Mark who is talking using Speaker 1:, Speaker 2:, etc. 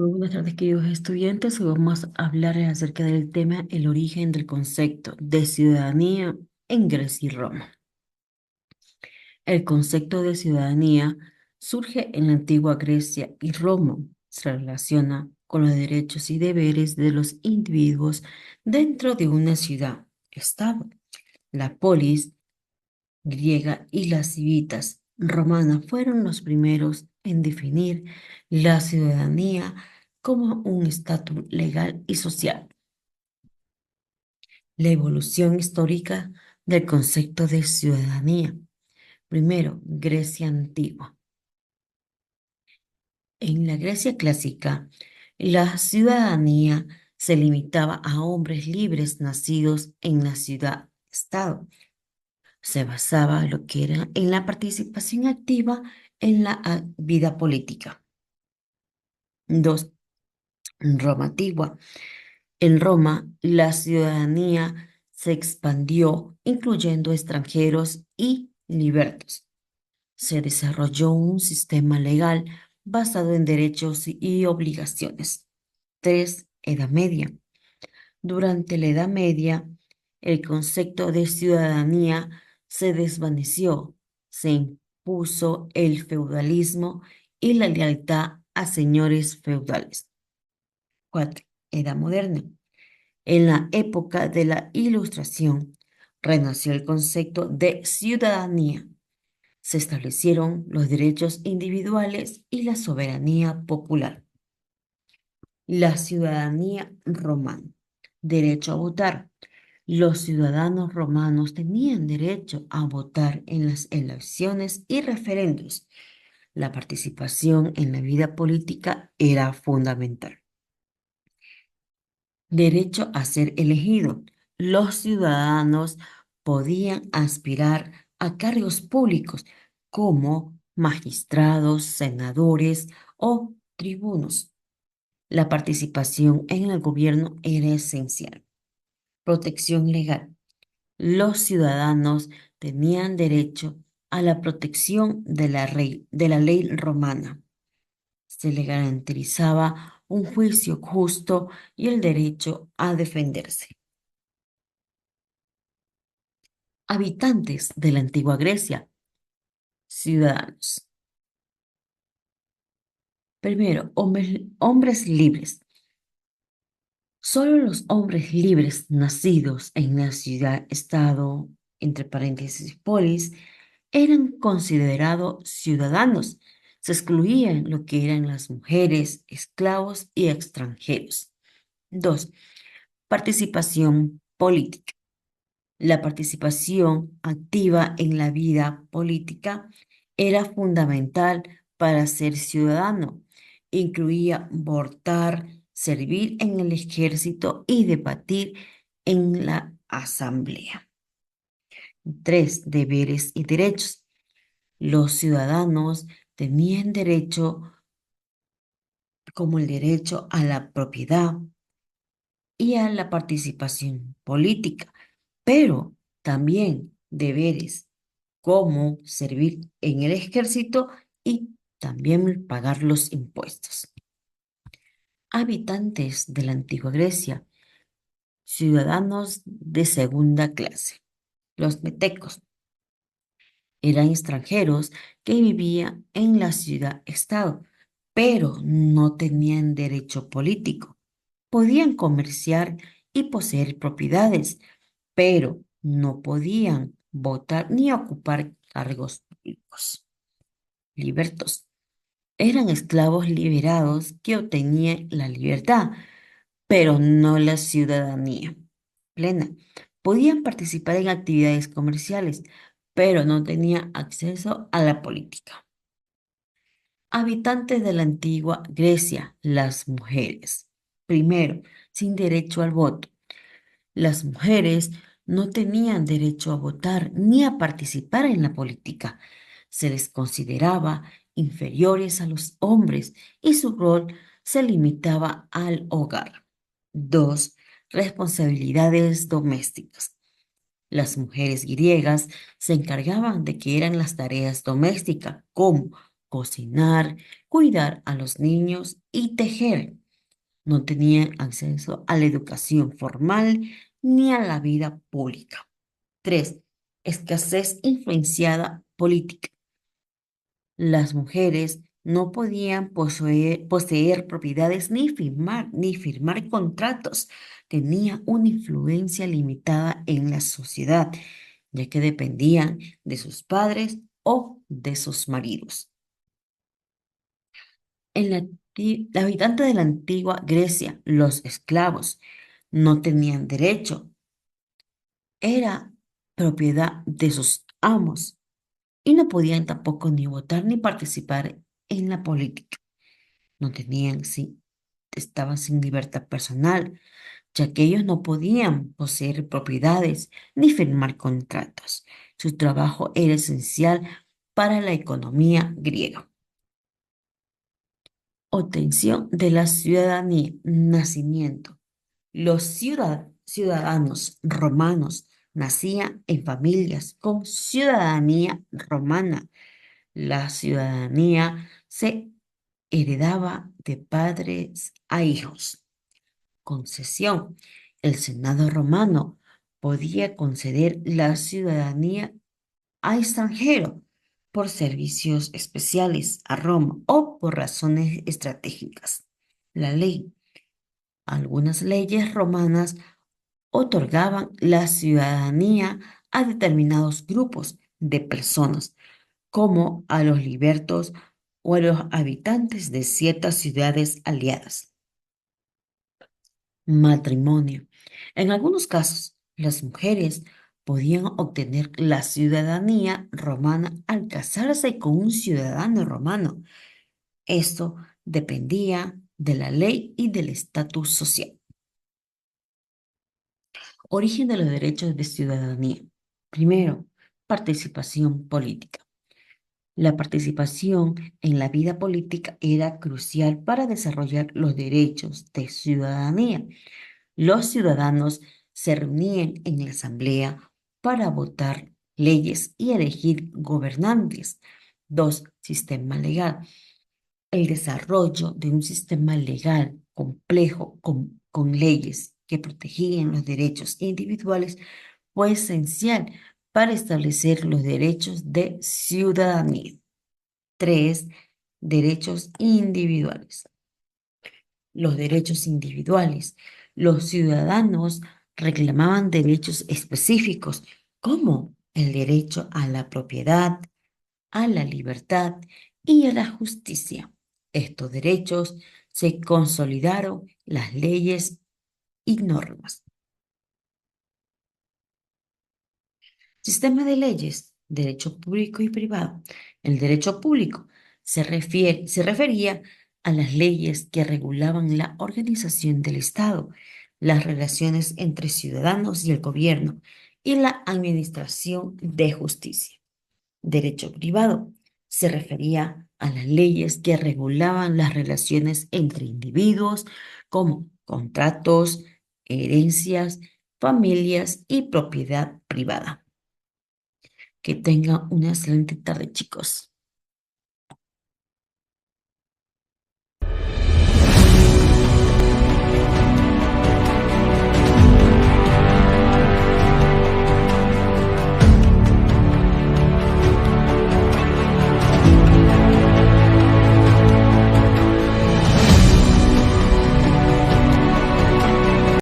Speaker 1: Muy buenas tardes, queridos estudiantes. Hoy vamos a hablar acerca del tema el origen del concepto de ciudadanía en Grecia y Roma. El concepto de ciudadanía surge en la antigua Grecia y Roma. Se relaciona con los derechos y deberes de los individuos dentro de una ciudad-estado. La polis griega y las civitas romanas fueron los primeros en definir la ciudadanía como un estatus legal y social. La evolución histórica del concepto de ciudadanía. Primero, Grecia antigua. En la Grecia clásica, la ciudadanía se limitaba a hombres libres nacidos en la ciudad-estado. Se basaba lo que era en la participación activa en la vida política. Dos, Roma antigua. En Roma, la ciudadanía se expandió, incluyendo extranjeros y libertos. Se desarrolló un sistema legal basado en derechos y obligaciones. Tres, Edad Media. Durante la Edad Media, el concepto de ciudadanía se desvaneció, se impuso el feudalismo y la lealtad a señores feudales. 4. Edad Moderna. En la época de la Ilustración, renació el concepto de ciudadanía. Se establecieron los derechos individuales y la soberanía popular. La ciudadanía romana. Derecho a votar. Los ciudadanos romanos tenían derecho a votar en las elecciones y referendos. La participación en la vida política era fundamental. Derecho a ser elegido. Los ciudadanos podían aspirar a cargos públicos como magistrados, senadores o tribunos. La participación en el gobierno era esencial. Protección legal. Los ciudadanos tenían derecho a la protección de la ley romana. Se le garantizaba un juicio justo y el derecho a defenderse. Habitantes de la antigua Grecia, ciudadanos. Primero, hombres libres. Solo los hombres libres nacidos en la ciudad-estado, entre paréntesis polis, eran considerados ciudadanos. Se excluían lo que eran las mujeres, esclavos y extranjeros. Dos, participación política. La participación activa en la vida política era fundamental para ser ciudadano. Incluía votar, servir en el ejército y debatir en la asamblea. Tres, deberes y derechos. Los ciudadanos tenían derecho como el derecho a la propiedad y a la participación política, pero también deberes como servir en el ejército y también pagar los impuestos. Habitantes de la antigua Grecia, ciudadanos de segunda clase. Los metecos eran extranjeros que vivían en la ciudad-estado, pero no tenían derecho político. Podían comerciar y poseer propiedades, pero no podían votar ni ocupar cargos públicos. Libertos. Eran esclavos liberados que obtenían la libertad, pero no la ciudadanía plena. Podían participar en actividades comerciales, pero no tenían acceso a la política. Habitantes de la antigua Grecia, las mujeres. Primero, sin derecho al voto. Las mujeres no tenían derecho a votar ni a participar en la política. Se les consideraba inferiores a los hombres y su rol se limitaba al hogar. Dos, responsabilidades domésticas. Las mujeres griegas se encargaban de que eran las tareas domésticas, como cocinar, cuidar a los niños y tejer. No tenían acceso a la educación formal ni a la vida pública. 3. Escasez influenciada política. Las mujeres no podían poseer propiedades ni firmar contratos. Tenían una influencia limitada en la sociedad, ya que dependían de sus padres o de sus maridos. Los habitantes de la antigua Grecia, los esclavos, no tenían derecho. Era propiedad de sus amos y no podían tampoco ni votar ni participar en la política. No tenían, sí, estaban sin libertad personal, ya que ellos no podían poseer propiedades ni firmar contratos. Su trabajo era esencial para la economía griega. Obtención de la ciudadanía, nacimiento. Los ciudadanos romanos nacían en familias con ciudadanía romana. La ciudadanía se heredaba de padres a hijos. Concesión. El Senado romano podía conceder la ciudadanía a extranjero por servicios especiales a Roma o por razones estratégicas. La ley. Algunas leyes romanas otorgaban la ciudadanía a determinados grupos de personas, como a los libertos o a los habitantes de ciertas ciudades aliadas. Matrimonio. En algunos casos, las mujeres podían obtener la ciudadanía romana al casarse con un ciudadano romano. Esto dependía de la ley y del estatus social. Origen de los derechos de ciudadanía. Primero, participación política. La participación en la vida política era crucial para desarrollar los derechos de ciudadanía. Los ciudadanos se reunían en la asamblea para votar leyes y elegir gobernantes. 2. Sistema legal. El desarrollo de un sistema legal complejo con leyes que protegían los derechos individuales fue esencial para establecer los derechos de ciudadanía. 3. Derechos individuales. Los derechos individuales. Los ciudadanos reclamaban derechos específicos como el derecho a la propiedad, a la libertad y a la justicia. Estos derechos se consolidaron las leyes y normas. Sistema de leyes, derecho público y privado. El derecho público se refería a las leyes que regulaban la organización del Estado, las relaciones entre ciudadanos y el gobierno y la administración de justicia. Derecho privado se refería a las leyes que regulaban las relaciones entre individuos como contratos, herencias, familias y propiedad privada. Que tengan una excelente tarde, chicos.